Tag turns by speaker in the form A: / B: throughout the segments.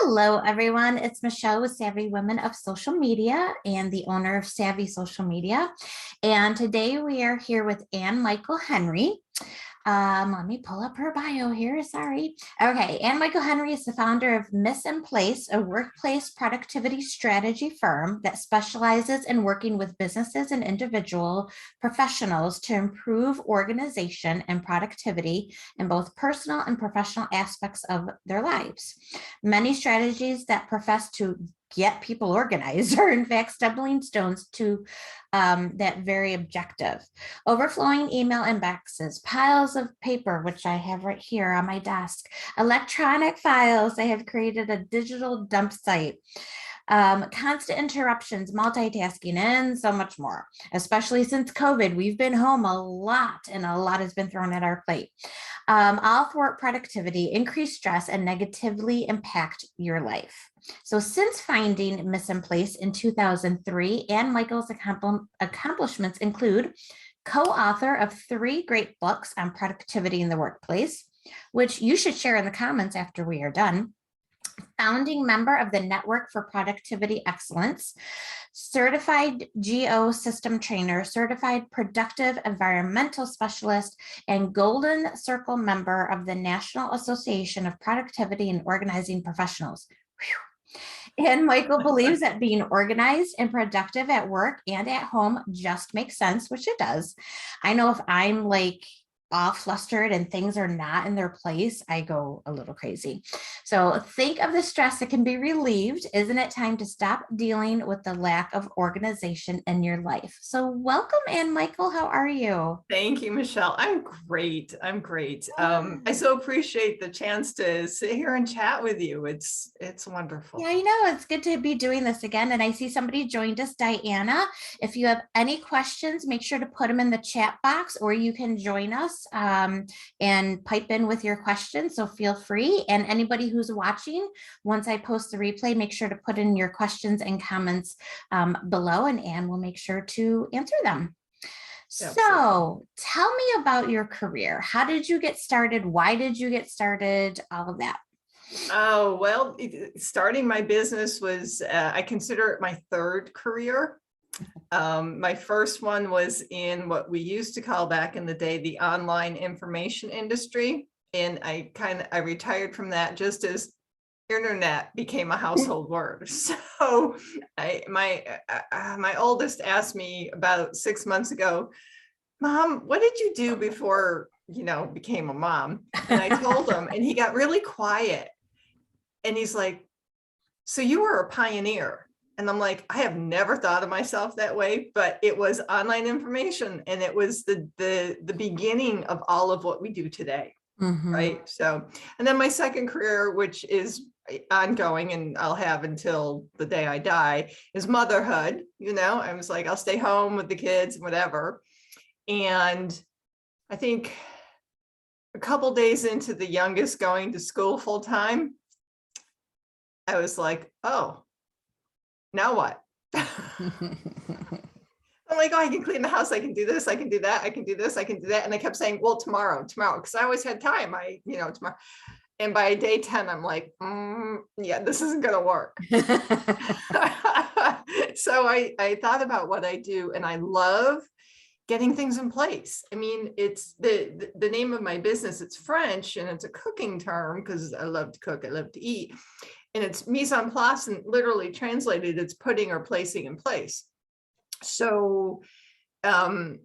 A: Hello, everyone. It's Michelle with Savvy Women of Social Media and the owner of Savvy Social Media. And today we are here with Ann Michael Henry. Let me pull up her bio here. Sorry. Okay. Ann Michael Henry is the founder of Miss in Place, a workplace productivity strategy firm that specializes in working with businesses and individual professionals to improve organization and productivity in both personal and professional aspects of their lives. Many strategies that profess to get people organized are in fact stepping stones to that very objective. Overflowing email inboxes, piles of paper, which I have right here on my desk, electronic files. I have created a digital dump site. Constant interruptions, multitasking, and so much more. Especially since COVID, we've been home a lot and a lot has been thrown at our plate. All thwart productivity, increase stress, and negatively impact your life. So since finding Miss in Place in 2003, Ann Michael's accomplishments include co-author of 3 great books on productivity in the workplace, which you should share in the comments after we are done. Founding member of the Network for Productivity Excellence, certified GO system trainer, certified productive environmental specialist, and Golden Circle member of the National Association of Productivity and Organizing Professionals. Whew. And Michael believes that being organized and productive at work and at home just makes sense, which it does. I know if I'm like all flustered and things are not in their place, I go a little crazy. So think of the stress that can be relieved. Isn't it time to stop dealing with the lack of organization in your life? So welcome, Ann Michael. How are you?
B: Thank you, Michelle. I'm great. I so appreciate the chance to sit here and chat with you. It's wonderful.
A: Yeah, it's good to be doing this again. And I see somebody joined us, Diana. If you have any questions, make sure to put them in the chat box, or you can join us and pipe in with your questions. So feel free. And anybody who's watching, once I post the replay, make sure to put in your questions and comments below, and Ann will make sure to answer them. So tell me about your career. How did you get started? Why did you get started? All of that.
B: Oh, well, starting my business was, I consider it my 3rd career. My first one was in what we used to call back in the day, the online information industry. And I retired from that just as internet became a household word. So my oldest asked me about 6 months ago, Mom, what did you do before, became a mom? And I told him, and he got really quiet. And he's like, so you were a pioneer. And I'm like, I have never thought of myself that way, but it was online information. And it was the beginning of all of what we do today. Mm-hmm. Right. So, and then my second career, which is ongoing and I'll have until the day I die, is motherhood. I was like, I'll stay home with the kids, whatever. And I think a couple days into the youngest going to school full time, I was like, oh, now what? I'm like, oh, I can clean the house. I can do this. I can do that. I can do this. I can do that. And I kept saying, well, tomorrow, because I always had time. Tomorrow. And by day 10, I'm like, yeah, this isn't going to work. So I thought about what I do, and I love getting things in place. I mean, it's the name of my business. It's French, and it's a cooking term because I love to cook. I love to eat. And it's mise en place, and literally translated, it's putting or placing in place. So, so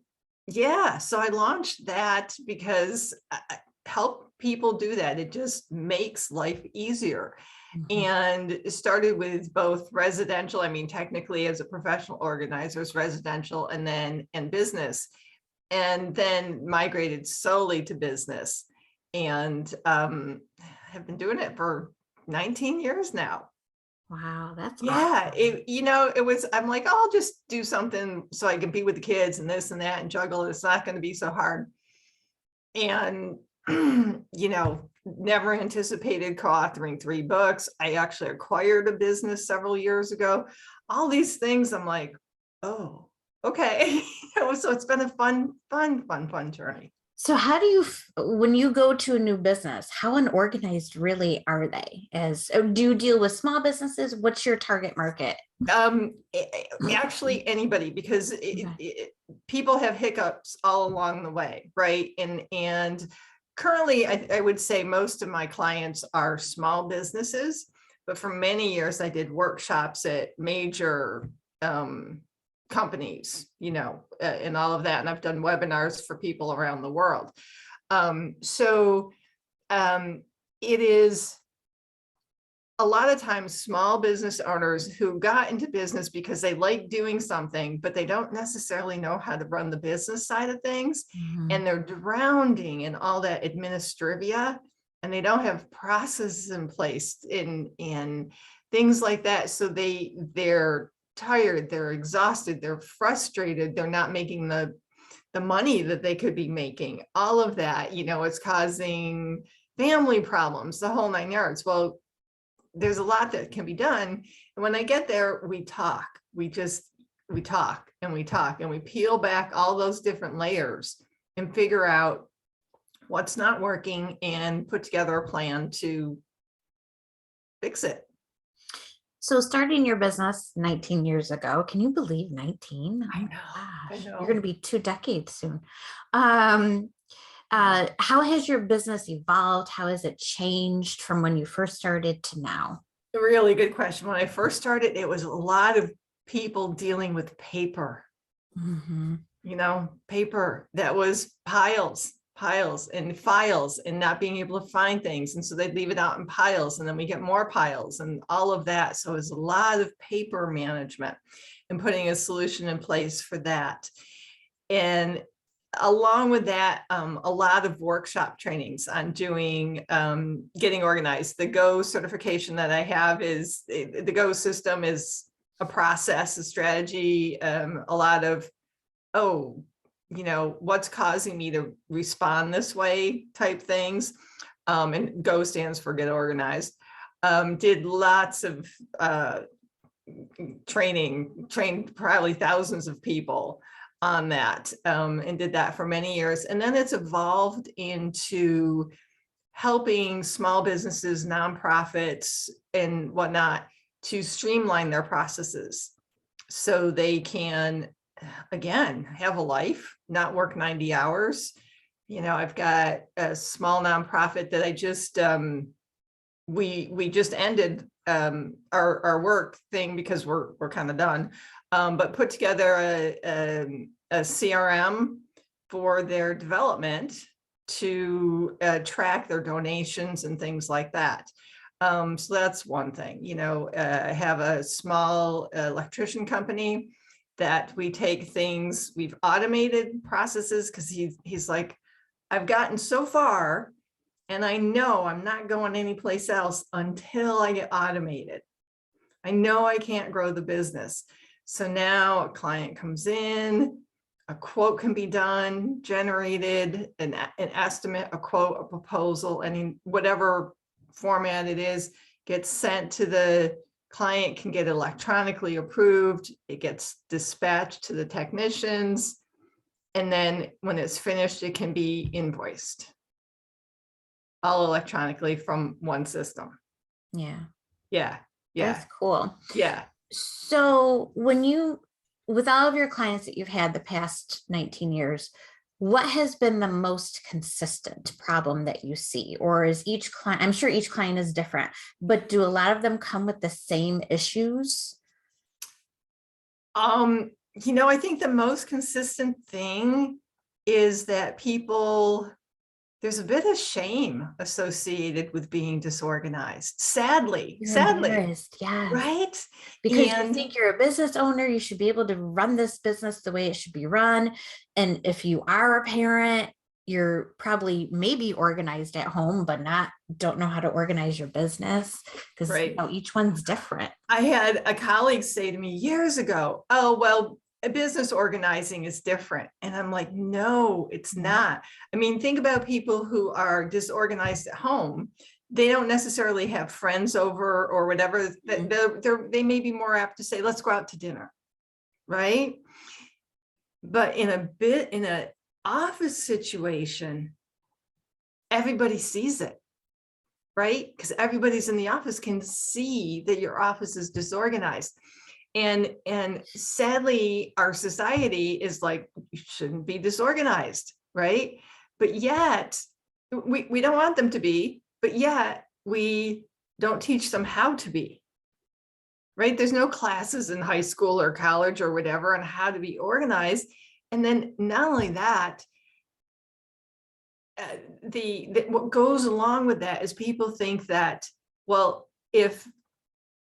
B: I launched that because I help people do that. It just makes life easier. Mm-hmm. And it started with both residential. I mean, technically as a professional organizer, it's residential and business, and then migrated solely to business, and have been doing it for 19 years now.
A: Wow, that's
B: awesome. It was, I'm like, oh, I'll just do something so I can be with the kids and this and that and juggle. It's not going to be so hard. And, never anticipated co-authoring 3 books. I actually acquired a business several years ago. All these things, I'm like, oh, okay. So it's been a fun journey.
A: So how do you, when you go to a new business, how unorganized really are they? Do you deal with small businesses? What's your target market?
B: Actually anybody, because people have hiccups all along the way, right? And currently, I would say most of my clients are small businesses, but for many years I did workshops at major companies, and all of that. And I've done webinars for people around the world. So it is a lot of times small business owners who got into business because they like doing something, but they don't necessarily know how to run the business side of things. And they're drowning in all that administrivia, and they don't have processes in place in things like that. So they're tired, they're exhausted, they're frustrated, they're not making the money that they could be making. All of that, it's causing family problems, the whole 9 yards. Well, there's a lot that can be done. And when I get there, we talk, we talk and we talk, and we peel back all those different layers and figure out what's not working and put together a plan to fix it.
A: So starting your business 19 years ago, can you believe 19?
B: I know,
A: Gosh,
B: I know.
A: you're going to be 2 decades soon. How has your business evolved? How has it changed from when you first started to now?
B: A really good question. When I first started, it was a lot of people dealing with paper, paper that was piles and files, and not being able to find things. And so they'd leave it out in piles, and then we get more piles and all of that. So it's a lot of paper management and putting a solution in place for that. And along with that, a lot of workshop trainings on doing, getting organized. The GO certification that I have is, the GO system is a process, a strategy, a lot of, what's causing me to respond this way type things. And GO stands for Get Organized. Did lots of trained probably thousands of people on that, and did that for many years. And then it's evolved into helping small businesses, nonprofits, and whatnot to streamline their processes so they can, again, have a life, not work 90 hours. I've got a small nonprofit that I just, we just ended our work thing because we're kind of done. But put together a CRM for their development to track their donations and things like that. So that's one thing. I have a small electrician company that we take things, we've automated processes, because he's like, I've gotten so far and I know I'm not going anyplace else until I get automated. I know I can't grow the business. So now a client comes in, a quote can be done, generated, an estimate, a quote, a proposal, whatever format it is, gets sent to the client, can get electronically approved. It gets dispatched to the technicians. And then when it's finished, it can be invoiced all electronically from one system.
A: Yeah.
B: Yeah.
A: That's cool.
B: Yeah.
A: So with all of your clients that you've had the past 19 years, what has been the most consistent problem that you see? Or is each client, I'm sure each client is different, but do a lot of them come with the same issues?
B: I think the most consistent thing is that there's a bit of shame associated with being disorganized. Sadly,
A: Yes.
B: right?
A: Because you think you're a business owner, you should be able to run this business the way it should be run. And if you are a parent, you're probably maybe organized at home, but don't know how to organize your business, because each one's different.
B: I had a colleague say to me years ago, oh, well, a business organizing is different. And I'm like, no, it's not. I mean, think about people who are disorganized at home. They don't necessarily have friends over or whatever. They may be more apt to say, let's go out to dinner, right? But in a office situation, everybody sees it, right? Because everybody's in the office can see that your office is disorganized. And sadly, our society is like, you shouldn't be disorganized, right? But yet, we don't want them to be, but yet we don't teach them how to be, right? There's no classes in high school or college or whatever on how to be organized. And then not only that, what goes along with that is people think that, well, if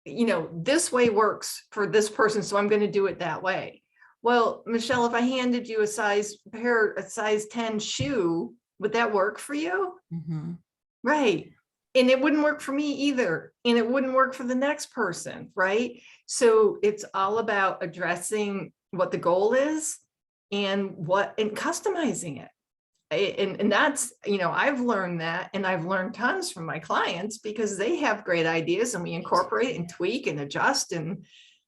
B: this way works for this person, so I'm going to do it that way. Well, Michelle, if I handed you a size 10 shoe, would that work for you?
A: Mm-hmm.
B: Right. And it wouldn't work for me either. And it wouldn't work for the next person. Right. So it's all about addressing what the goal is and customizing it. And that's, I've learned that, and I've learned tons from my clients because they have great ideas and we incorporate and tweak and adjust and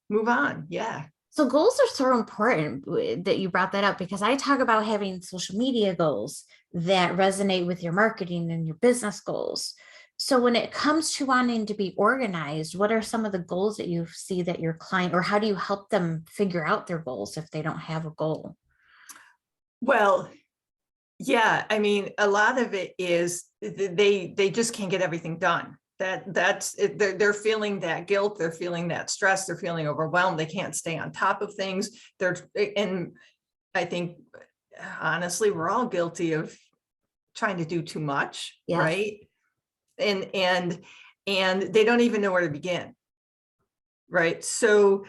B: move on. Yeah.
A: So goals are so important that you brought that up, because I talk about having social media goals that resonate with your marketing and your business goals. So when it comes to wanting to be organized, what are some of the goals that you see that your client, or how do you help them figure out their goals if they don't have a goal?
B: Well, yeah, I mean, a lot of it is they just can't get everything done. That's it. They're feeling that guilt, they're feeling that stress, they're feeling overwhelmed, they can't stay on top of things. And I think honestly, we're all guilty of trying to do too much,
A: Yes.
B: right? And they don't even know where to begin. Right. So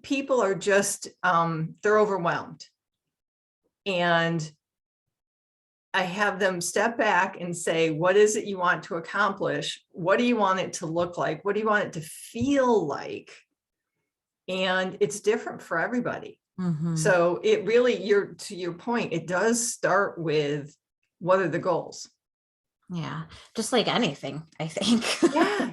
B: people are just they're overwhelmed. And I have them step back and say, what is it you want to accomplish? What do you want it to look like? What do you want it to feel like? And it's different for everybody.
A: Mm-hmm.
B: So it really, to your point, it does start with, what are the goals?
A: Yeah, just like anything, I think.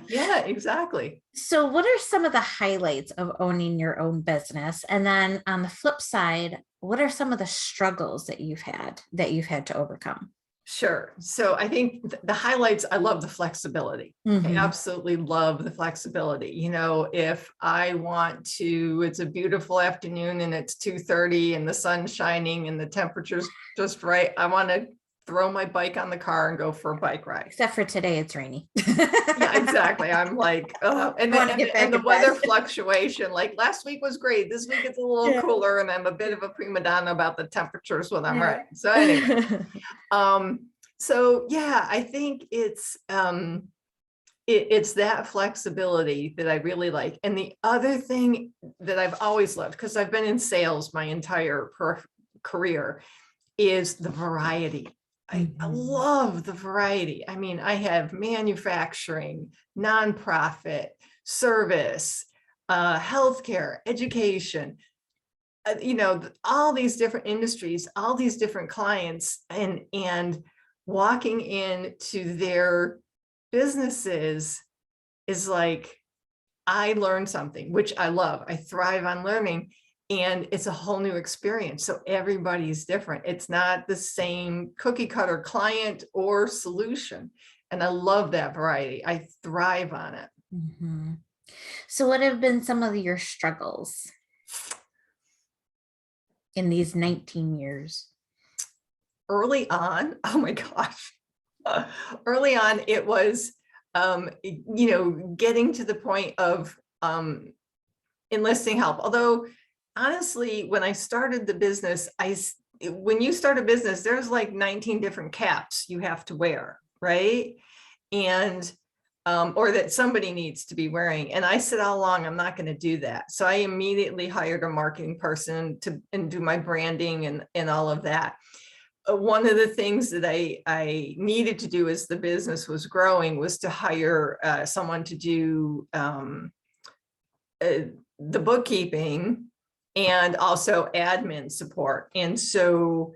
B: Yeah, exactly.
A: So what are some of the highlights of owning your own business? And then on the flip side, what are some of the struggles that you've had to overcome?
B: Sure. So I think the highlights, I love the flexibility.
A: Mm-hmm.
B: I absolutely love the flexibility. If I want to, it's a beautiful afternoon and it's 2:30 and the sun's shining and the temperature's just right, I want to throw my bike on the car and go for a bike ride.
A: Except for today, it's rainy.
B: Yeah, exactly. I'm like, and the weather fluctuation, like last week was great. This week it's a little cooler, and I'm a bit of a prima donna about the temperatures when I'm right. So anyway, so yeah, I think it's that flexibility that I really like. And the other thing that I've always loved, because I've been in sales my entire career, is the variety. I love the variety. I mean, I have manufacturing, nonprofit, service, healthcare, education, all these different industries, all these different clients, and walking into their businesses is like, I learned something, which I love. I thrive on learning. And it's a whole new experience. So everybody's different. It's not the same cookie cutter client or solution. And I love that variety. I thrive on it.
A: Mm-hmm. So what have been some of your struggles in these 19 years?
B: Early on, oh my gosh. Early on, it was, getting to the point of enlisting help. Although, honestly, when I started the business, when you start a business, there's like 19 different caps you have to wear, right? And or that somebody needs to be wearing. And I said all along, I'm not going to do that. So I immediately hired a marketing person and do my branding and all of that. One of the things that I needed to do as the business was growing was to hire someone to do the bookkeeping and also admin support. And so,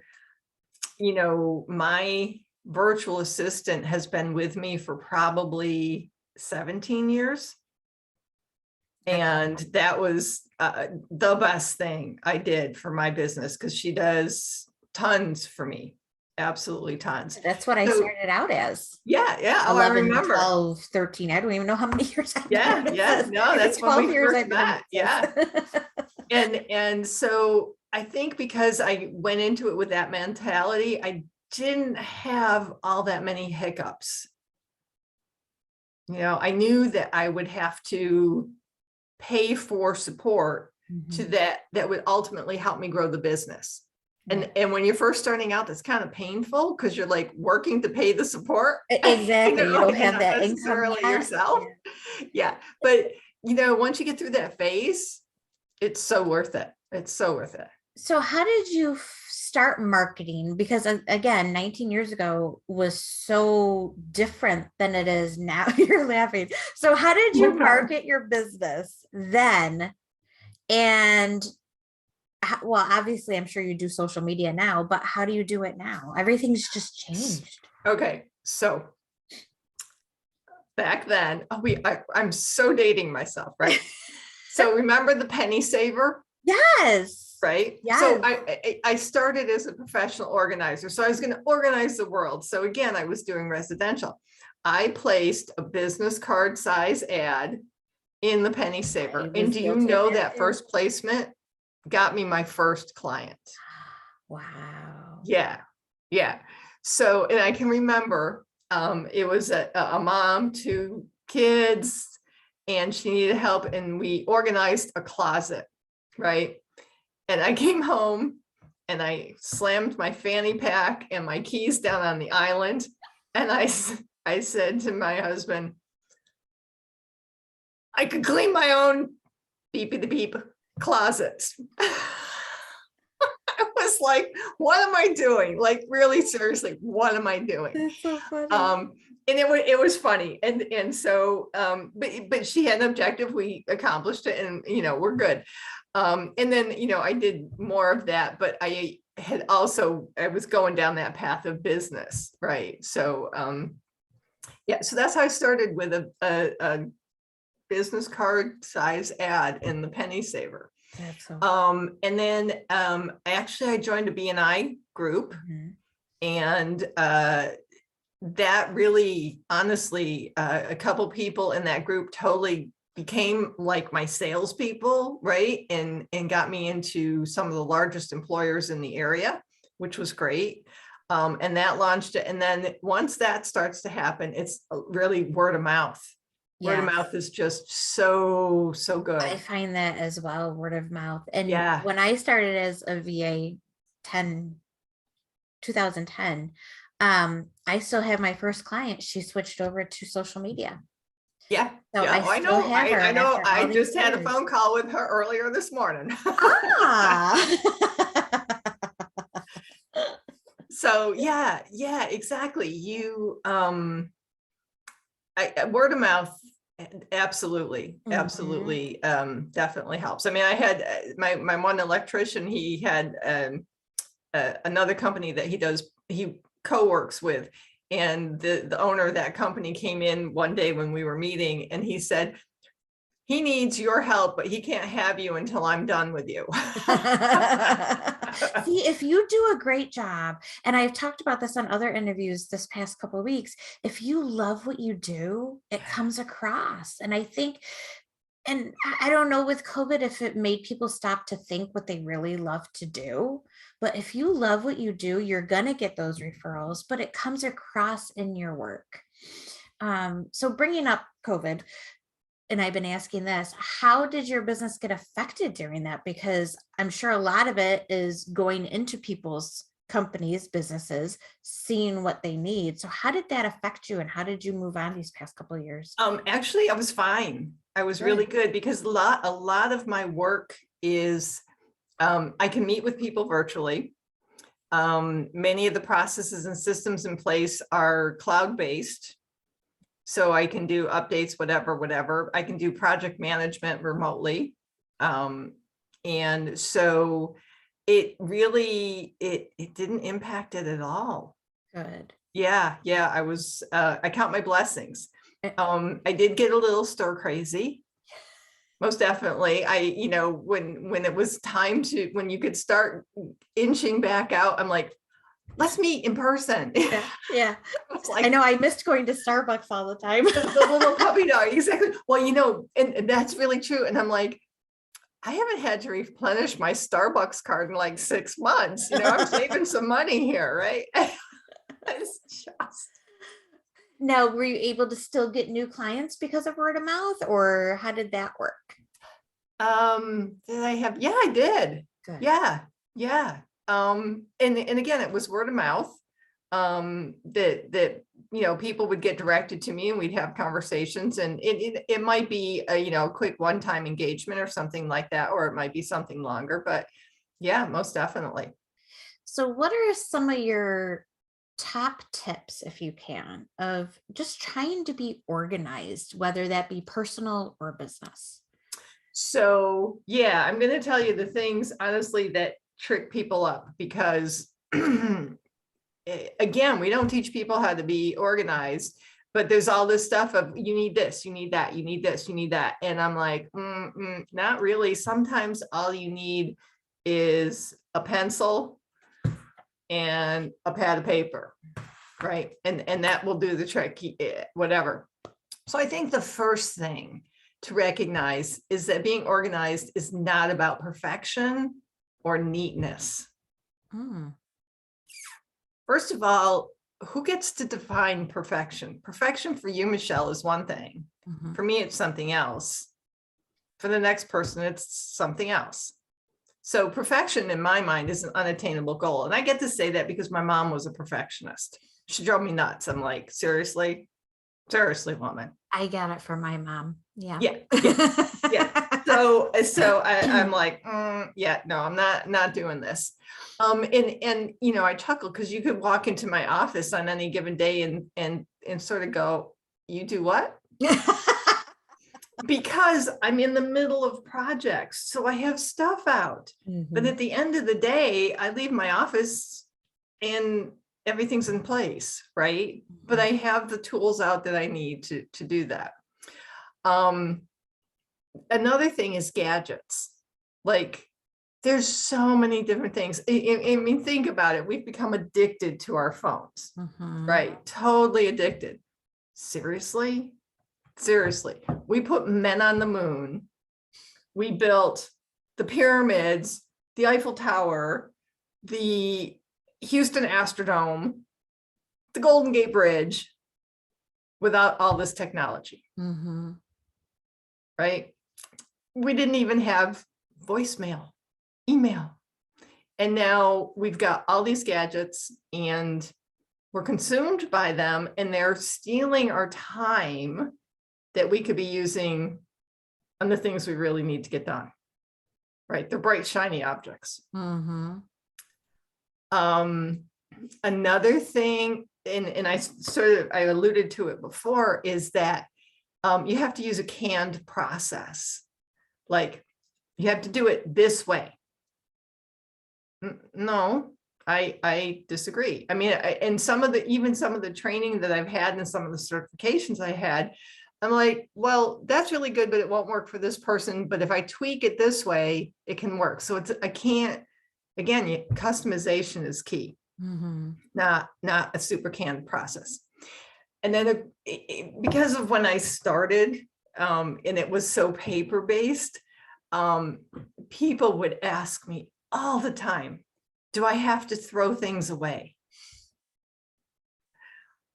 B: my virtual assistant has been with me for probably 17 years. And that was the best thing I did for my business, because she does tons for me. Absolutely tons.
A: That's what I
B: So,
A: started out as.
B: yeah. Oh, I
A: 11,
B: remember.
A: 12, 13. I don't even know how many years I've
B: Yeah,
A: been in
B: yeah.
A: business.
B: No,
A: I think
B: that's when
A: 12
B: we
A: years
B: first
A: I've been in
B: met. Yeah.
A: business.
B: And so I think because I went into it with that mentality, I didn't have all that many hiccups. You know, I knew that I would have to pay for support to that would ultimately help me grow the business. And when you're first starting out, that's kind of painful because you're like working to pay the support.
A: Exactly. You don't
B: and
A: have
B: not
A: that income
B: necessarily
A: yet.
B: yourself. Yeah. But once you get through that phase, it's so worth it. It's so worth it.
A: So how did you start marketing? Because again, 19 years ago was so different than it is now. You're laughing. So how did you market your business then? And well, obviously, I'm sure you do social media now, but how do you do it now? Everything's just changed.
B: Okay. So back then, I'm so dating myself, right? So remember the penny saver?
A: Yes.
B: Right.
A: Yes.
B: So I started as a professional organizer. So I was going to organize the world. So again, I was doing residential. I placed a business card size ad in the penny saver. And do you know that first placement got me my first client?
A: Wow.
B: Yeah. Yeah. So, and I can remember it was a mom, 2 kids, and she needed help. And we organized a closet, right? And I came home and I slammed my fanny pack and my keys down on the island. And I said to my husband, I could clean my own beepy the beep closets. I was like, what am I doing? Like, really seriously, what am I doing?
A: That's so funny.
B: And it was funny. And so, but she had an objective, we accomplished it, and, we're good. And then, I did more of that, but I was going down that path of business. Right. So, yeah, so that's how I started with a business card size ad in the penny saver.
A: That's so
B: and then, actually I joined a BNI group, and, that really, honestly, a couple people in that group totally became like my salespeople, right? And got me into some of the largest employers in the area, which was great. And that launched it. And then once that starts to happen, it's really word of mouth. Word of mouth is just so good.
A: I find that as well, word of mouth. And
B: yeah,
A: when I started as a VA 2010, I still have my first client. She switched over to social media.
B: yeah,
A: So
B: yeah.
A: I still have her.
B: I know.
A: after
B: I
A: all these
B: just had a
A: years.
B: phone call with her earlier this morning.
A: Ah.
B: So yeah, exactly. Word of mouth, absolutely, definitely helps. I mean, I had my one electrician. He had another company that he co-works with, and the owner of that company came in one day when we were meeting, and he said, he needs your help, but he can't have you until I'm done with you.
A: See, if you do a great job, and I've talked about this on other interviews this past couple of weeks, if you love what you do, it comes across. And I think, and I don't know with COVID if it made people stop to think what they really love to do. But if you love what you do, you're going to get those referrals, but it comes across in your work. So bringing up COVID, and I've been asking this, how did your business get affected during that? Because I'm sure a lot of it is going into people's companies, businesses, seeing what they need. So how did that affect you, and how did you move on these past couple of years?
B: Actually, I was fine. I was really good, because a lot of my work is, I can meet with people virtually. Many of the processes and systems in place are cloud-based. So I can do updates, whatever. I can do project management remotely. And so it really, it didn't impact it at all.
A: Good.
B: Yeah. I count my blessings. I did get a little stir crazy. Most definitely. When it was time when you could start inching back out, I'm like, let's meet in person.
A: Yeah. Yeah.
B: It's
A: I
B: like
A: know I missed going to Starbucks all the time.
B: the little puppy dog. Exactly. Well, and that's really true. And I'm like, I haven't had to replenish my Starbucks card in like 6 months. I'm saving some money here, right? It's just.
A: Now, were you able to still get new clients because of word of mouth, or how did that work?
B: Did I have? Yeah, I did.
A: Good.
B: Yeah. Yeah. And again, it was word of mouth. That people would get directed to me and we'd have conversations, and it might be a quick one-time engagement or something like that, or it might be something longer, but yeah, most definitely.
A: So what are some of your top tips, if you can, of just trying to be organized, whether that be personal or business?
B: So yeah, I'm going to tell you the things honestly that trick people up, because again, we don't teach people how to be organized, but there's all this stuff of you need this, you need that, you need this, you need that. And I'm like, not really. Sometimes all you need is a pencil and a pad of paper, right? And that will do the trick, whatever. So I think the first thing to recognize is that being organized is not about perfection or neatness. First of all, who gets to define perfection? Perfection for you, Michelle, is one thing. For me, it's something else. For the next person, it's something else. So perfection in my mind is an unattainable goal. And I get to say that because my mom was a perfectionist. She drove me nuts. I'm like, seriously, woman.
A: I got it from my mom. Yeah.
B: Yeah. So I'm like, yeah, no, I'm not doing this. And I chuckle because you could walk into my office on any given day and sort of go, you do what? Because I'm in the middle of projects, so I have stuff out. But at the end of the day, I leave my office and everything's in place, right? But I have the tools out that I need to do that. Another thing is gadgets. Like, there's so many different things. I mean, think about it. We've become addicted to our phones, right? Totally addicted. Seriously? We put men on the moon. We built the pyramids, the Eiffel Tower, the Houston Astrodome, the Golden Gate Bridge, without all this technology, right? We didn't even have voicemail, email. And now we've got all these gadgets and we're consumed by them, and they're stealing our time that we could be using on the things we really need to get done, right? They're bright, shiny objects. Another thing, and I alluded to it before, is that you have to use a canned process. Like, you have to do it this way. No, I disagree. I mean, and even some of the training that I've had and some of the certifications I had, I'm like, well, that's really good, but it won't work for this person. But if I tweak it this way, it can work. So again, customization is key, not a super canned process. And then because of when I started, and it was so paper-based, people would ask me all the time, do I have to throw things away?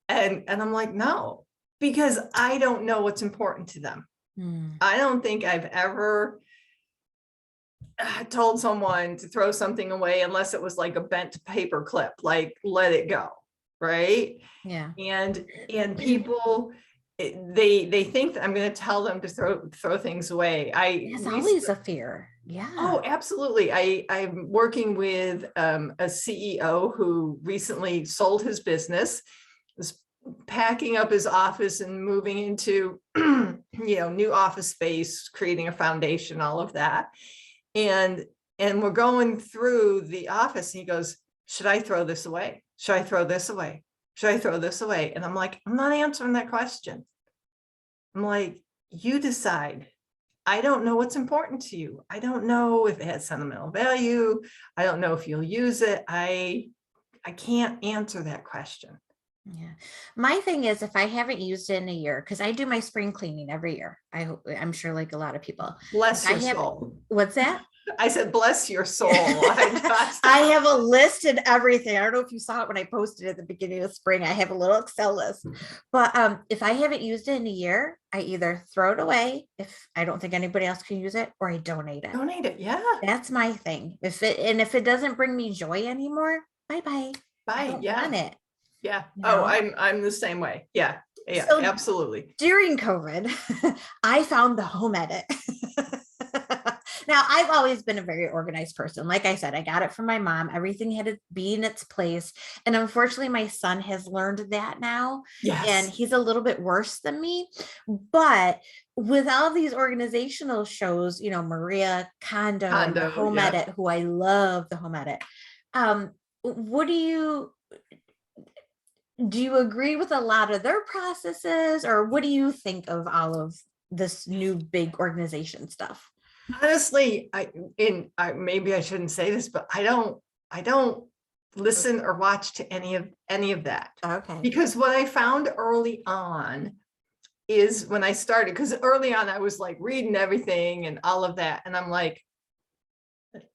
B: And I'm like, no, because I don't know what's important to them. I don't think I've ever told someone to throw something away unless it was like a bent paper clip, like let it go, right?
A: Yeah.
B: And people, they think that I'm going to tell them to throw things away.
A: It's always a fear. Yeah.
B: Oh, absolutely. I'm working with a CEO who recently sold his business, was packing up his office and moving into new office space, creating a foundation, all of that. And we're going through the office. And he goes, should I throw this away? Should I throw this away? Should I throw this away? And I'm like, I'm not answering that question. I'm like, you decide. I don't know what's important to you. I don't know if it has sentimental value. I don't know if you'll use it. I can't answer that question.
A: Yeah. My thing is, if I haven't used it in a year, because I do my spring cleaning every year. I'm sure like a lot of people.
B: Bless
A: If I
B: your
A: have,
B: soul.
A: what's that?
B: I said, bless your soul.
A: I have a list and everything. I don't know if you saw it when I posted at the beginning of spring. I have a little Excel list. But if I haven't used it in a year, I either throw it away if I don't think anybody else can use it, or I donate it.
B: Donate it. Yeah.
A: That's my thing. If it doesn't bring me joy anymore, bye-bye. I
B: Bye.
A: don't
B: Yeah.
A: want it.
B: Yeah.
A: You
B: Oh,
A: know?
B: I'm the same way. Yeah. Yeah,
A: So
B: absolutely.
A: during COVID, I found the home edit. Now, I've always been a very organized person. Like I said, I got it from my mom. Everything had to be in its place. And unfortunately, my son has learned that now. And
B: Yes.
A: he's a little bit worse than me. But with all these organizational shows, Maria Kondo and the
B: Condo.
A: home
B: Yeah.
A: edit, who I love the home edit. What do you agree with a lot of their processes, or what do you think of all of this new big organization stuff?
B: Honestly, maybe I shouldn't say this, but I don't listen or watch to any of that.
A: Okay.
B: Because what I found early on is when I started, because early on I was like reading everything and all of that. And I'm like,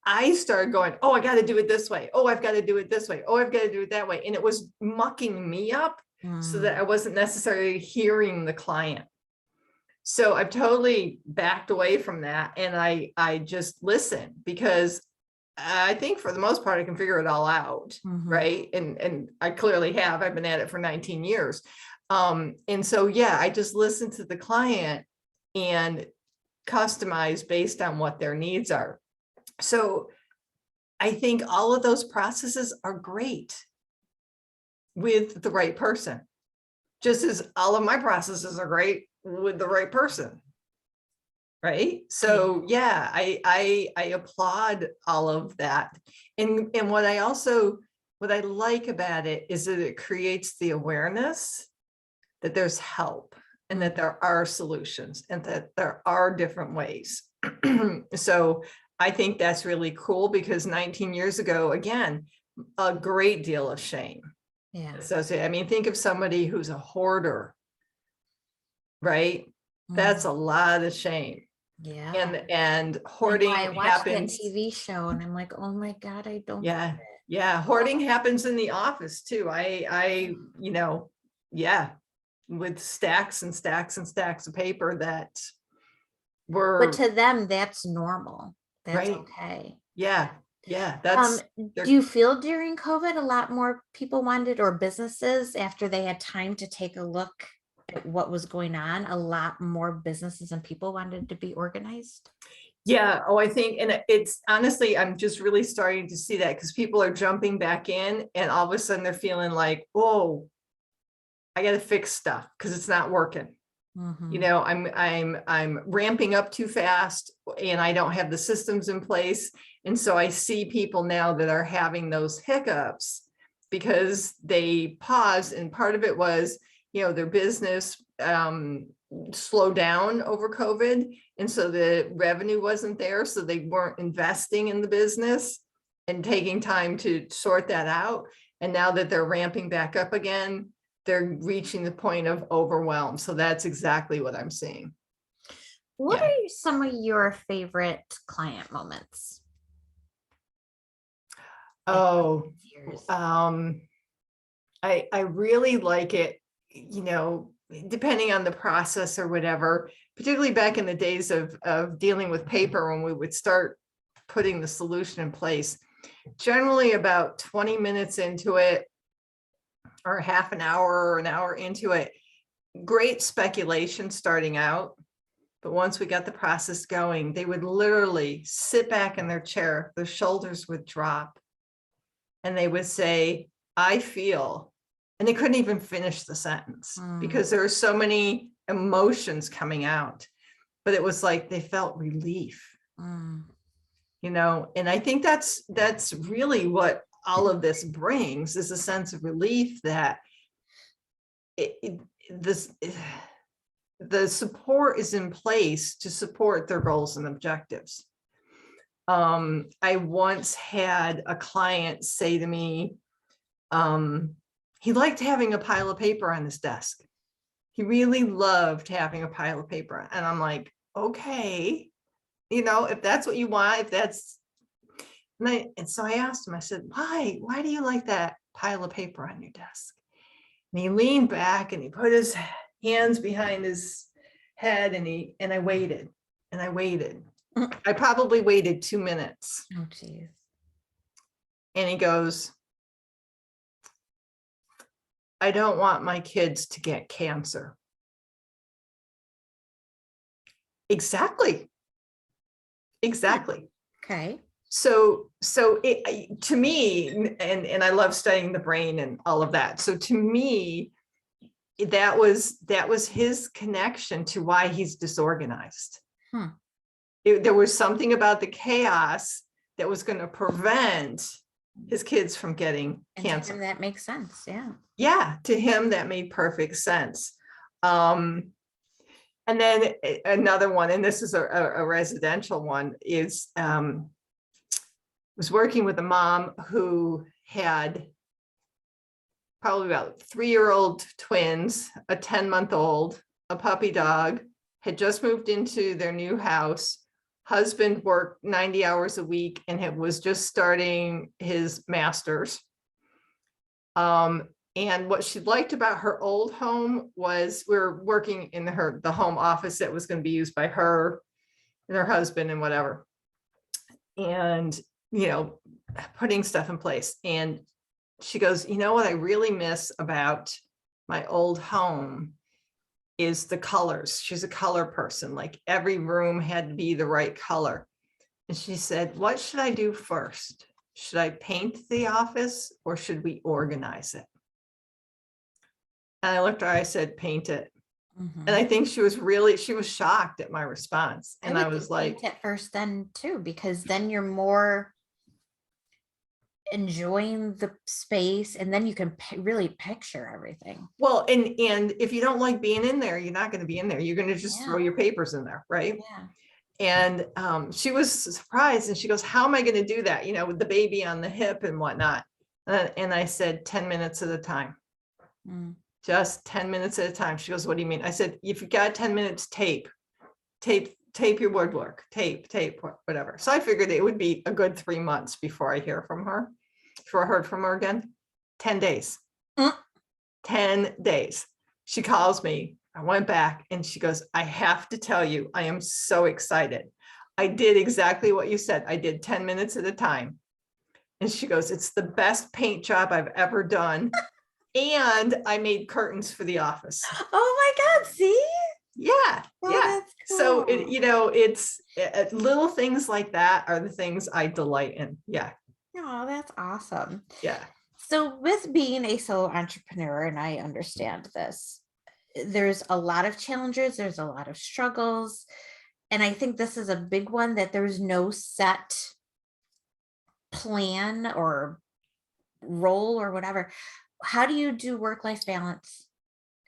B: I started going, oh, I got to do it this way. Oh, I've got to do it this way. Oh, I've got to do it that way. And it was mucking me up so that I wasn't necessarily hearing the client. So I've totally backed away from that. And I just listen, because I think for the most part, I can figure it all out. Right. And I clearly have. I've been at it for 19 years. And so, yeah, I just listen to the client and customize based on what their needs are. So I think all of those processes are great with the right person, just as all of my processes are great with the right person. Right. So yeah, I applaud all of that. And what I like about it is that it creates the awareness that there's help and that there are solutions and that there are different ways. So I think that's really cool, because 19 years ago, again, a great deal of shame.
A: Yeah.
B: So I mean, think of somebody who's a hoarder, right? That's a lot of shame.
A: Yeah.
B: And hoarding
A: I watched
B: happens.
A: that TV show and I'm like, oh my God, I don't.
B: Yeah. Yeah. Hoarding happens in the office too. Yeah, with stacks and stacks and stacks of paper that were.
A: But to them, that's normal. That's
B: right.
A: okay.
B: Yeah. Yeah. That's.
A: Do you feel during COVID, a lot more people wanted, or businesses, after they had time to take a look at what was going on, a lot more businesses and people wanted to be organized?
B: Yeah. Oh, I think, and it's honestly, I'm just really starting to see that, because people are jumping back in and all of a sudden they're feeling like, oh, I got to fix stuff because it's not working. I'm ramping up too fast and I don't have the systems in place. And so I see people now that are having those hiccups because they paused. And part of it was, their business slowed down over COVID. And so the revenue wasn't there. So they weren't investing in the business and taking time to sort that out. And now that they're ramping back up again, they're reaching the point of overwhelm. So that's exactly what I'm seeing.
A: What are some of your favorite client moments?
B: Oh, I really like it, depending on the process or whatever, particularly back in the days of dealing with paper, when we would start putting the solution in place. Generally about 20 minutes into it, or half an hour or an hour into it, great speculation starting out. But once we got the process going, they would literally sit back in their chair, their shoulders would drop, and they would say, I feel, and they couldn't even finish the sentence because there were so many emotions coming out. But it was like they felt relief, and I think that's really what all of this brings, is a sense of relief that the support is in place to support their goals and objectives. I once had a client say to me, he liked having a pile of paper on his desk. He really loved having a pile of paper. And I'm like, okay, if that's what you want, if that's, and so I asked him, I said, why do you like that pile of paper on your desk? And he leaned back and he put his hands behind his head and I waited and I waited. I probably waited 2 minutes.
A: Oh, geez.
B: And he goes, I don't want my kids to get cancer. Exactly.
A: Okay.
B: So to me, and I love studying the brain and all of that. So to me, that was his connection to why he's disorganized. There was something about the chaos that was going to prevent his kids from getting cancer.
A: That makes sense. Yeah.
B: Yeah, to him that made perfect sense. And then another one, and this is a residential one, is was working with a mom who had probably about 3-year-old twins, a 10-month-old, a puppy dog, had just moved into their new house. Husband worked 90 hours a week and was just starting his master's. And what she liked about her old home was we were working in the home office that was going to be used by her and her husband and whatever. And, putting stuff in place. And she goes, what I really miss about my old home is the colors. She's a color person. Like every room had to be the right color. And she said, what should I do first? Should I paint the office or should we organize it? And I looked at her, I said, paint it. And I think she was shocked at my response. And I was like,
A: paint it first then too, because then you're more enjoying the space and then you can really picture everything.
B: Well, and if you don't like being in there, you're not going to be in there. You're going to just throw your papers in there, right?
A: Yeah.
B: And she was surprised and she goes, how am I going to do that? With the baby on the hip and whatnot. And I said, 10 minutes at a time. Just 10 minutes at a time. She goes, what do you mean? I said, if you've got 10 minutes, tape your woodwork, tape, whatever. So I figured it would be a good 3 months before I heard from her again. 10 days. 10 days. She calls me. I went back and she goes, I have to tell you, I am so excited. I did exactly what you said. I did 10 minutes at a time. And she goes, it's the best paint job I've ever done. And I made curtains for the office.
A: Oh my God, see?
B: Yeah.
A: That's cool.
B: So it's little things like that are the things I delight in. Yeah.
A: Oh, that's awesome.
B: Yeah.
A: So with being a solo entrepreneur, and I understand this, there's a lot of challenges, there's a lot of struggles. And I think this is a big one, that there's no set plan or role or whatever. How do you do work-life balance?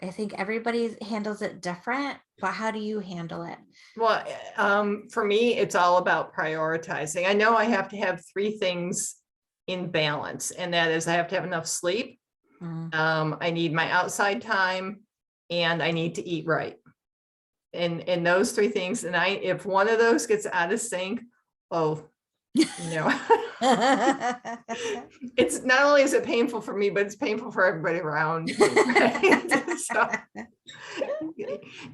A: I think everybody handles it different, but how do you handle it?
B: Well, for me, it's all about prioritizing. I know I have to have 3 things in balance, and that is I have to have enough sleep. I need my outside time and I need to eat right. And those 3 things. And if one of those gets out of sync, it's not only is it painful for me, but it's painful for everybody around me, right? So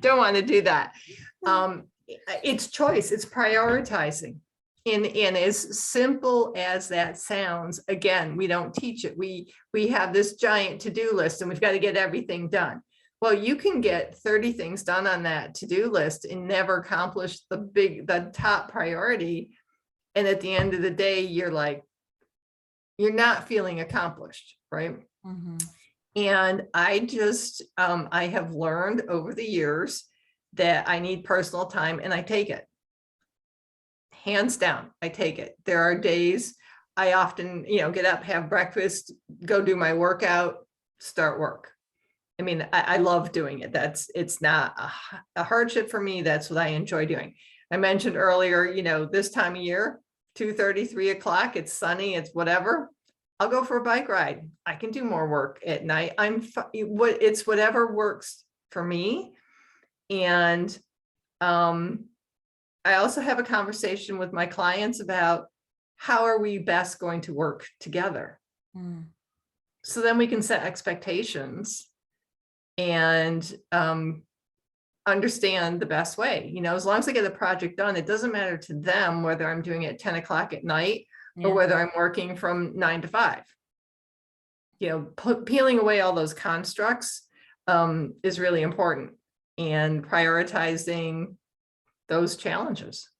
B: don't want to do that. It's choice, it's prioritizing. And as simple as that sounds, again, we don't teach it. We have this giant to-do list and we've got to get everything done. Well, you can get 30 things done on that to-do list and never accomplish the top priority. And at the end of the day, you're not feeling accomplished, right? And I have learned over the years that I need personal time and I take it. Hands down, I take it. There are days I often, get up, have breakfast, go do my workout, start work. I mean, I love doing it. It's not a hardship for me. That's what I enjoy doing. I mentioned earlier, this time of year, 2:30, 3 o'clock, it's sunny, it's whatever. I'll go for a bike ride. I can do more work at night. It's whatever works for me. And I also have a conversation with my clients about how are we best going to work together? So then we can set expectations and understand the best way. As long as I get the project done, it doesn't matter to them whether I'm doing it at 10 o'clock at night or whether I'm working from 9 to 5. Peeling away all those constructs is really important, and prioritizing those challenges.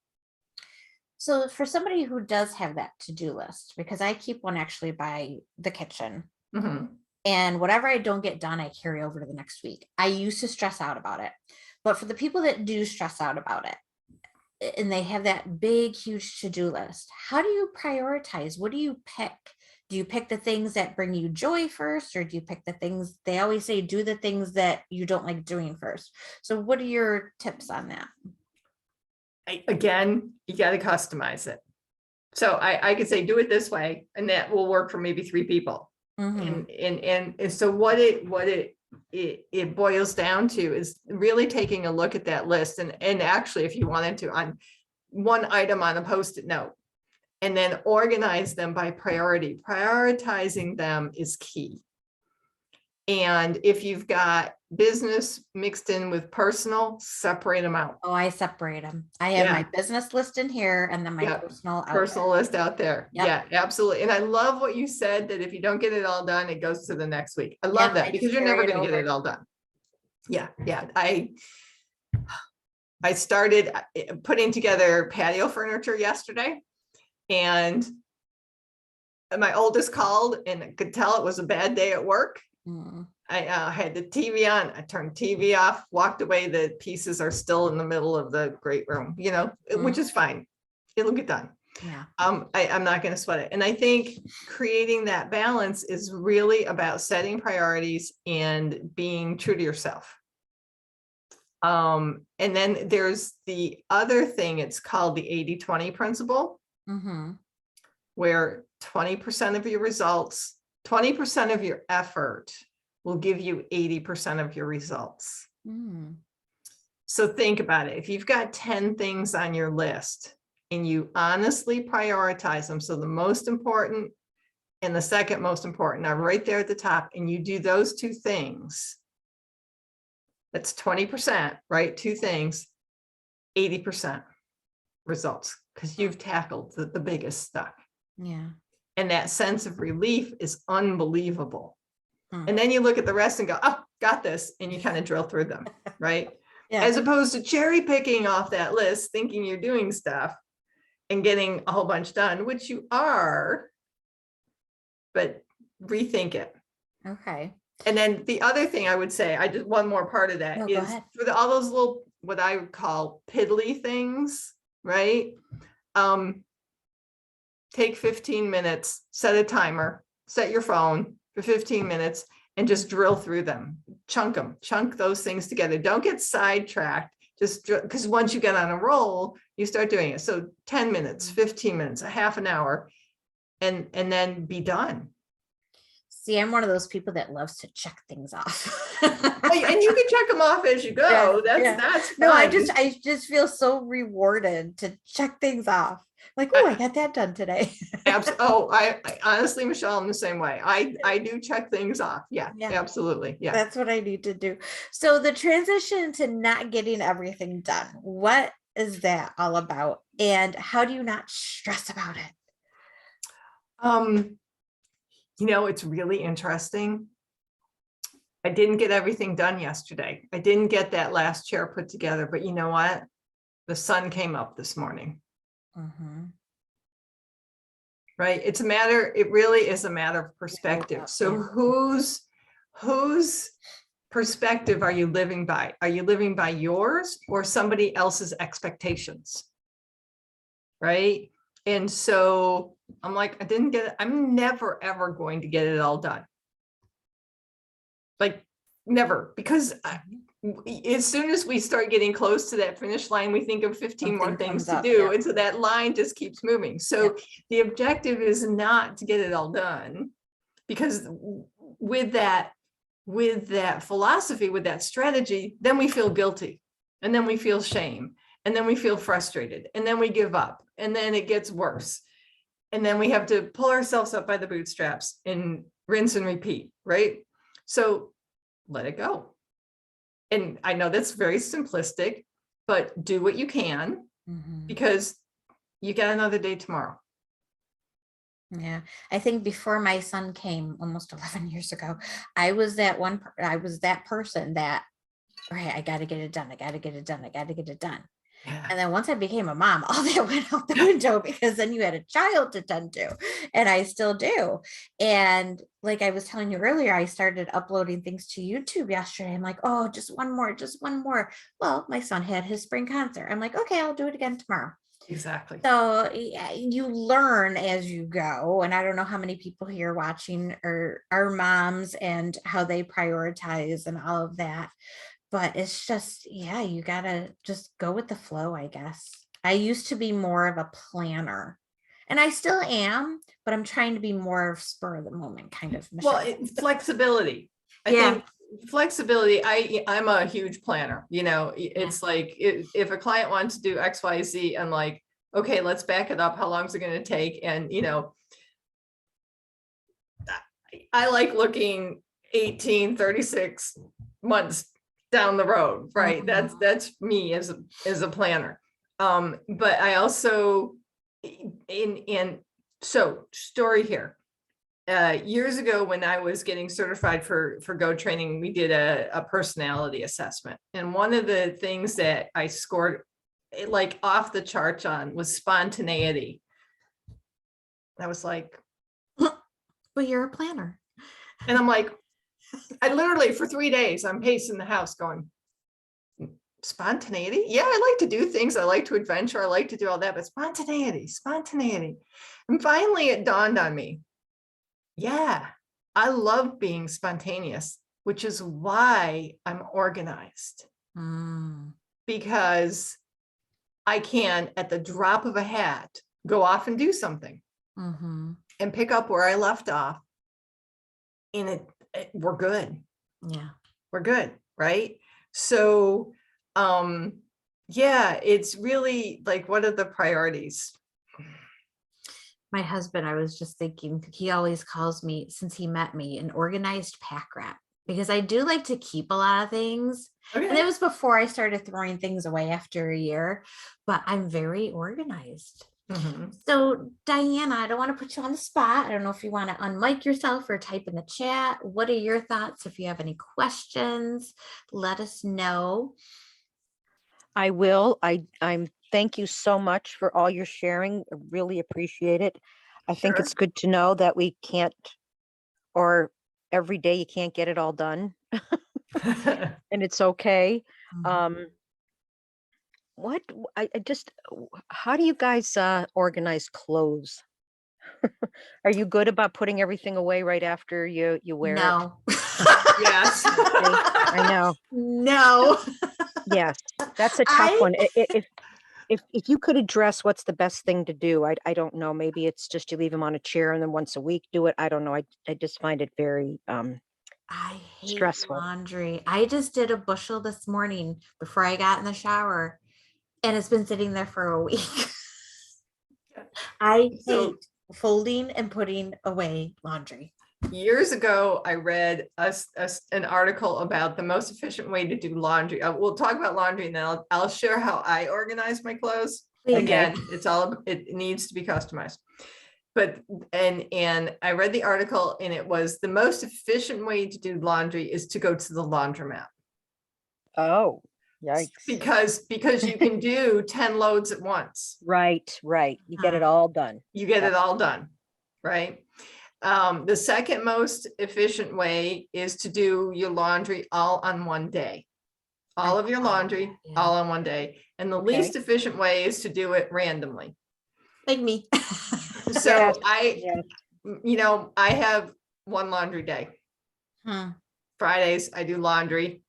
A: So for somebody who does have that to-do list, because I keep one actually by the kitchen, and whatever I don't get done, I carry over to the next week. I used to stress out about it, but for the people that do stress out about it, and they have that big, huge to-do list, how do you prioritize? What do you pick? Do you pick the things that bring you joy first, or do you pick the things, they always say, do the things that you don't like doing first? So what are your tips on that?
B: Again, you got to customize it. So I could say, do it this way, and that will work for maybe 3 people. And so what it boils down to is really taking a look at that list, and actually, if you wanted to, on one item on a Post-it note, and then organize them by priority. Prioritizing them is key. And if you've got business mixed in with personal, separate them out.
A: Oh, I separate them. I have my business list in here, and then my personal
B: list out there. Yeah, absolutely. And I love what you said, that if you don't get it all done, it goes to the next week. I love that, because you're never going to get it all done. Yeah. I started putting together patio furniture yesterday, and my oldest called and could tell it was a bad day at work. I had the TV on, I turned TV off, walked away. The pieces are still in the middle of the great room, which is fine. It'll get done.
A: Yeah.
B: I'm not going to sweat it. And I think creating that balance is really about setting priorities and being true to yourself. And then there's the other thing, it's called the 80-20 principle, where 20% of your results, 20% of your effort will give you 80% of your results. So think about it. If you've got 10 things on your list and you honestly prioritize them, so the most important and the second most important are right there at the top, and you do those 2 things, that's 20%, right? 2 things, 80% results, because you've tackled the biggest stuff.
A: Yeah.
B: And that sense of relief is unbelievable. And then you look at the rest and go, oh, got this. And you kind of drill through them, right? As opposed to cherry picking off that list, thinking you're doing stuff and getting a whole bunch done, which you are, but rethink it.
A: Okay.
B: And then the other thing I would say, one more part of that is for all those little, what I would call piddly things, right? Take 15 minutes, set a timer, set your phone for 15 minutes, and just drill through them, chunk those things together. Don't get sidetracked, just because once you get on a roll, you start doing it. So 10 minutes, 15 minutes, a half an hour, and then be done.
A: See, I'm one of those people that loves to check things off.
B: And you can check them off as you go. That's fine.
A: No, I just feel so rewarded to check things off. Like, oh, I got that done today.
B: I honestly, Michelle, I'm the same way. I do check things off. Yeah, absolutely. Yeah.
A: That's what I need to do. So the transition to not getting everything done, what is that all about? And how do you not stress about it?
B: It's really interesting. I didn't get everything done yesterday. I didn't get that last chair put together, but you know what? The sun came up this morning. Right? It really is a matter of perspective. So whose perspective are you living by? Are you living by yours or somebody else's expectations? Right? And so I'm like, I didn't get it. I'm never, ever going to get it all done. Like, never, because as soon as we start getting close to that finish line, we think of 15 more
A: Something
B: things
A: comes
B: to
A: up,
B: do.
A: yeah.
B: And so that line just keeps moving. So the objective is not to get it all done, because with that philosophy, with that strategy, then we feel guilty, and then we feel shame, and then we feel frustrated, and then we give up, and then it gets worse. And then we have to pull ourselves up by the bootstraps and rinse and repeat, right? So let it go. And I know that's very simplistic, but do what you can, because you got another day tomorrow.
A: Yeah, I think before my son came almost 11 years ago, I was that person that, okay, I got to get it done. I got to get it done. I got to get it done.
B: Yeah.
A: And then once I became a mom, all that went out the window, because then you had a child to tend to, and I still do. And like I was telling you earlier, I started uploading things to YouTube yesterday. I'm like, oh, just one more, just one more. Well, my son had his spring concert. I'm like, okay, I'll do it again tomorrow.
B: Exactly.
A: So you learn as you go. And I don't know how many people here watching are moms and how they prioritize and all of that. But it's just, yeah, you gotta just go with the flow, I guess. I used to be more of a planner, and I still am, but I'm trying to be more of spur of the moment kind of Michelle.
B: Well, flexibility. I
A: Yeah.
B: think flexibility. I'm a huge planner. You know, it's like if a client wants to do X, Y, Z, I'm like, okay, let's back it up. How long is it going to take? And, you know, I like looking 18, 36 months down the road, right? That's me as a planner. But I also, so story here. Years ago, when I was getting certified for Go training, we did a personality assessment. And one of the things that I scored like off the charts on was spontaneity. I was like,
A: Well, you're a planner.
B: and I'm like, I literally for 3 days, I'm pacing the house going, spontaneity? Yeah, I like to do things. I like to adventure. I like to do all that, but spontaneity. And finally it dawned on me. Yeah, I love being spontaneous, which is why I'm organized. Because I can, at the drop of a hat, go off and do something and pick up where I left off. And we're good.
A: Yeah,
B: we're good, right? So yeah, it's really like, what are the priorities?
A: my husband, I was just thinking, he always calls me, since he met me, an organized pack rat, because I do like to keep a lot of things.
B: Okay.
A: And it was before I started throwing things away after a year, but I'm very organized. So Diana, I don't want to put you on the spot. I don't know if you want to unmic yourself or type in the chat. What are your thoughts? If you have any questions, let us know.
C: I will. I'm thank you so much for all your sharing. I really appreciate it. I think it's good to know that we can't, or every day you can't get it all done. And it's okay. How do you guys organize clothes? Are you good about putting everything away right after you wear it?
A: No.
B: Yes.
C: I know.
A: No.
C: Yes, that's a tough one. If you could address what's the best thing to do, I don't know. Maybe it's just you leave them on a chair and then once a week do it. I don't know. I just find it very
A: I hate
C: stressful.
A: laundry. I just did a bushel this morning before I got in the shower, and it's been sitting there for a week. I hate folding and putting away laundry.
B: Years ago, I read an article about the most efficient way to do laundry. We'll talk about laundry, and then I'll share how I organize my clothes.
A: Okay.
B: Again, it needs to be customized. But and I read the article, and it was the most efficient way to do laundry is to go to the laundromat.
C: Oh, yikes.
B: Because you can do 10 loads at once.
C: Right. You get it all done.
B: You get it all done, right? The second most efficient way is to do your laundry all on one day. All of your laundry all on one day. And the least efficient way is to do it randomly.
A: Like me.
B: So I have one laundry day. Fridays, I do laundry,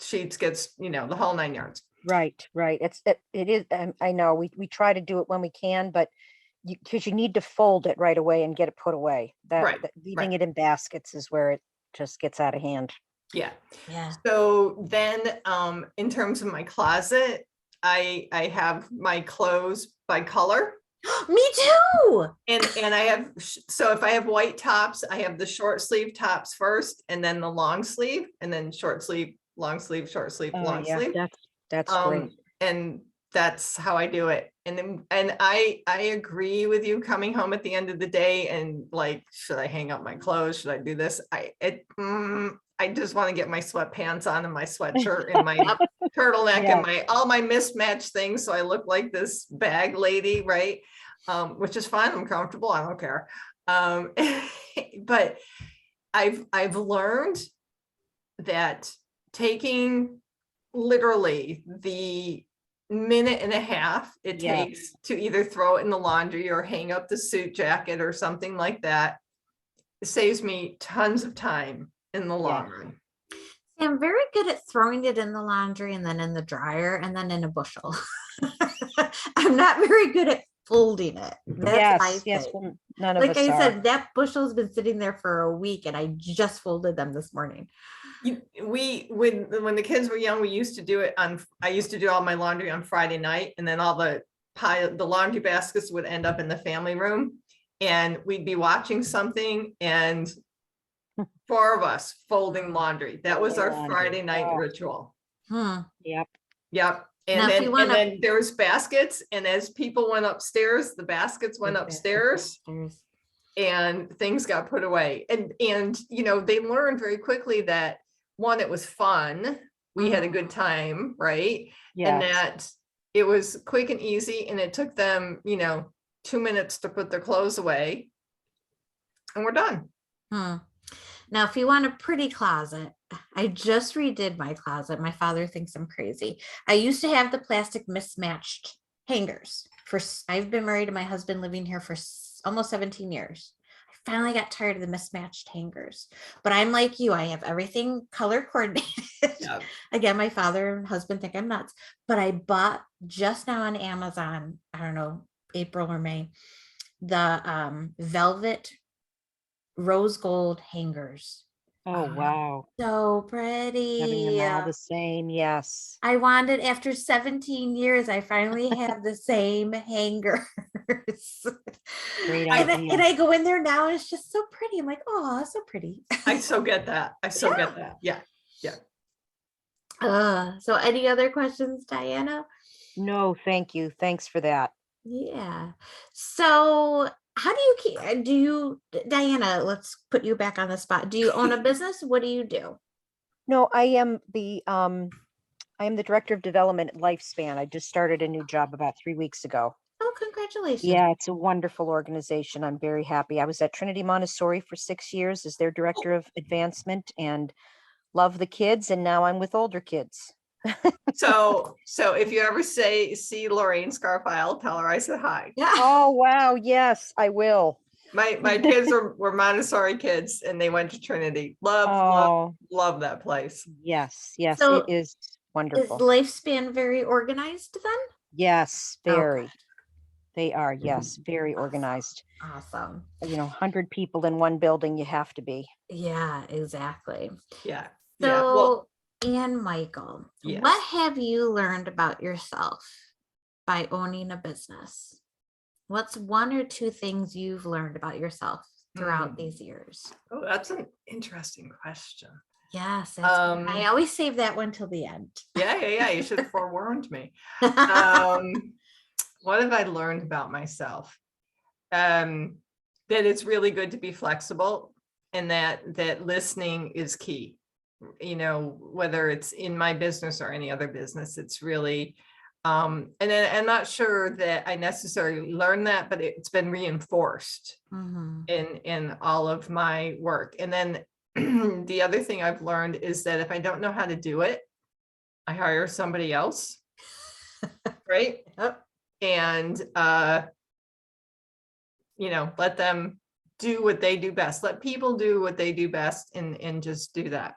B: sheets gets, the whole 9 yards.
C: Right. It is. I know we try to do it when we can, but because you need to fold it right away and get it put away.
B: Right,
C: Leaving
B: right.
C: it in baskets is where it just gets out of hand.
B: Yeah.
A: Yeah.
B: So then, in terms of my closet, I have my clothes by color.
A: Me too.
B: And I have, so if I have white tops, I have the short sleeve tops first, and then the long sleeve, and then short sleeve, long sleeve, short sleeve,
C: Oh
B: long
C: yeah,
B: sleeve.
C: that's great.
B: And that's how I do it. And I agree with you, coming home at the end of the day and like, should I hang up my clothes? Should I do this? I just want to get my sweatpants on and my sweatshirt and my turtleneck
C: Yes.
B: and all my mismatched things. So I look like this bag lady, right? Which is fine. I'm comfortable. I don't care. But I've learned that taking literally the minute and a half it takes to either throw it in the laundry or hang up the suit jacket or something like that, it saves me tons of time in the long run.
A: I'm very good at throwing it in the laundry and then in the dryer and then in a bushel. I'm not very good at folding it. That's my
C: Yes.
A: thing.
C: Well, none of
A: Like
C: us
A: I
C: are.
A: said, that bushel's been sitting there for a week and I just folded them this morning.
B: When the kids were young, we used to do it I used to do all my laundry on Friday night, and then all the laundry baskets would end up in the family room, and we'd be watching something and 4 of us folding laundry. That was our Friday night ritual.
C: Yep.
B: And then there was baskets, and as people went upstairs, the baskets went upstairs. And things got put away. And they learned very quickly that, one, it was fun. We had a good time, right?
C: Yes.
B: And that it was quick and easy, and it took them, 2 minutes to put their clothes away, and we're done.
A: Now, if you want a pretty closet, I just redid my closet. My father thinks I'm crazy. I used to have the plastic mismatched hangers. I've been married to my husband, living here for almost 17 years. I finally got tired of the mismatched hangers, but I'm like you. I have everything color coordinated.
B: Yep.
A: Again, my father and husband think I'm nuts, but I bought just now on Amazon, I don't know, April or May, the velvet rose gold hangers.
C: Oh, wow.
A: So pretty.
C: Having them all the same. Yes.
A: I wanted, after 17 years, I finally have the same hangers.
C: Great
A: And
C: idea.
A: I go in there now and it's just so pretty. I'm like, oh, so pretty.
B: I so get that. Get that. Yeah.
A: So any other questions, Diana?
C: No, thank you. Thanks for that.
A: Yeah. So how do you, Diana, let's put you back on the spot. Do you own a business? What do you do?
C: No, I am the director of development at Lifespan. I just started a new job about 3 weeks ago.
A: Oh, congratulations.
C: Yeah, it's a wonderful organization. I'm very happy. I was at Trinity Montessori for 6 years as their director of advancement and love the kids. And now I'm with older kids.
B: So if you ever see Lorraine Scarfile, tell her I said hi.
A: Yeah.
C: Oh, wow. Yes, I will.
B: My kids were Montessori kids, and they went to Trinity. Love that place.
C: Yes,
A: So
C: it is wonderful.
A: Is Lifespan very organized then?
C: Yes, very.
A: Okay.
C: They are, yes, very organized.
A: Awesome.
C: 100 people in one building, you have to be.
A: Yeah, exactly.
B: Yeah.
A: So, Ann Michael,
B: yes.
A: What have you learned about yourself by owning a business? What's 1 or 2 things you've learned about yourself throughout these years?
B: Oh, that's an interesting question.
A: Yes, I always save that one till the end.
B: Yeah. You should have forewarned me. What have I learned about myself? That it's really good to be flexible, and that listening is key. Whether it's in my business or any other business, it's really, and then I'm not sure that I necessarily learned that, but it's been reinforced in all of my work. And then the other thing I've learned is that if I don't know how to do it, I hire somebody else. Right.
A: Yep.
B: And, let them do what they do best. Let people do what they do best, and just do that.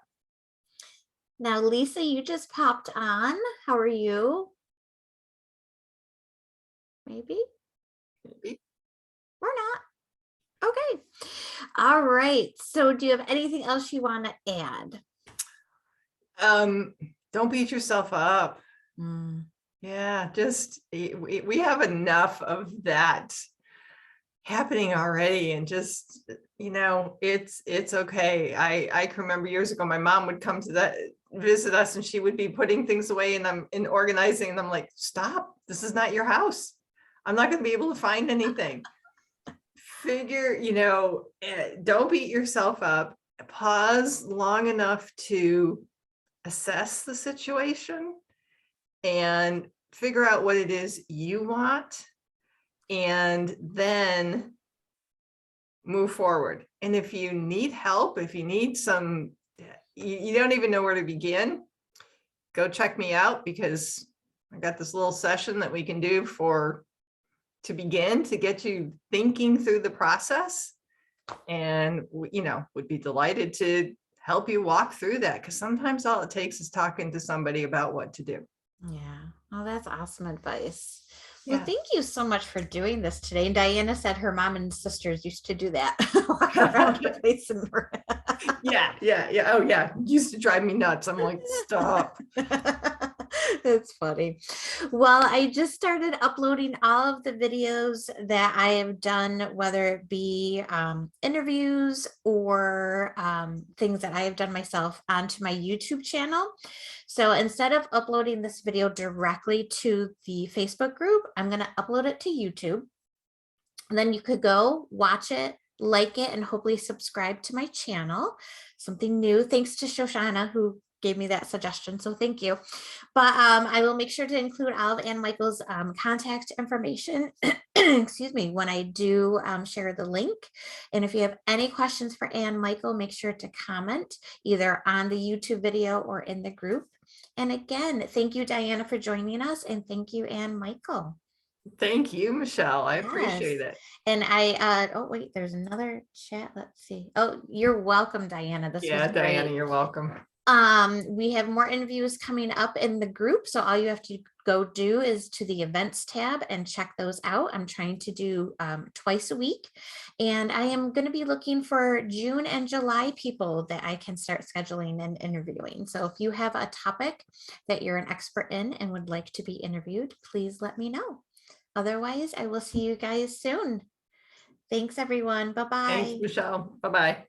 A: Now, Lisa, you just popped on. How are you? Maybe
B: Maybe.
A: or not. Okay. All right. So do you have anything else you want to add?
B: Don't beat yourself up.
A: Mm,
B: Yeah, just we have enough of that happening already, and just it's okay. I can remember years ago my mom would come to that visit us, and she would be putting things away, and I'm in organizing, and I'm like, stop, this is not your house. I'm not going to be able to find anything. Figure, don't beat yourself up. Pause long enough to assess the situation and figure out what it is you want, and then move forward. And if you need help, if you need some, you don't even know where to begin, go check me out, because I got this little session that we can do to begin to get you thinking through the process. And would be delighted to help you walk through that, because sometimes all it takes is talking to somebody about what to do.
A: yeah. Oh, that's awesome advice. Well,
B: Yeah.
A: thank you so much for doing this today. And Diana said her mom and sisters used to do that. Walk around the place and
B: Yeah. Oh yeah. It used to drive me nuts. I'm like, stop.
A: That's funny. Well, I just started uploading all of the videos that I have done, whether it be interviews or things that I have done myself, onto my YouTube channel. So instead of uploading this video directly to the Facebook group, I'm going to upload it to YouTube. And then you could go watch it, like it, and hopefully subscribe to my channel. Something new, thanks to Shoshana, who gave me that suggestion. So thank you. But I will make sure to include all of Ann Michael's contact information, excuse me, when I do share the link. And if you have any questions for Ann Michael, make sure to comment either on the YouTube video or in the group. And again, thank you, Diana, for joining us. And thank you, Ann Michael.
B: Thank you, Michelle. I appreciate
A: Yes.
B: it.
A: And oh wait, there's another chat. Let's see. Oh, you're welcome, Diana. This
B: Yeah,
A: was
B: Diana,
A: great.
B: you're welcome.
A: We have more interviews coming up in the group. So all you have to go do is to the events tab and check those out. I'm trying to do twice a week. And I am going to be looking for June and July people that I can start scheduling and interviewing. So if you have a topic that you're an expert in and would like to be interviewed, please let me know. Otherwise, I will see you guys soon. Thanks, everyone.
B: Thanks,
A: Bye-bye.
B: Michelle. Bye-bye.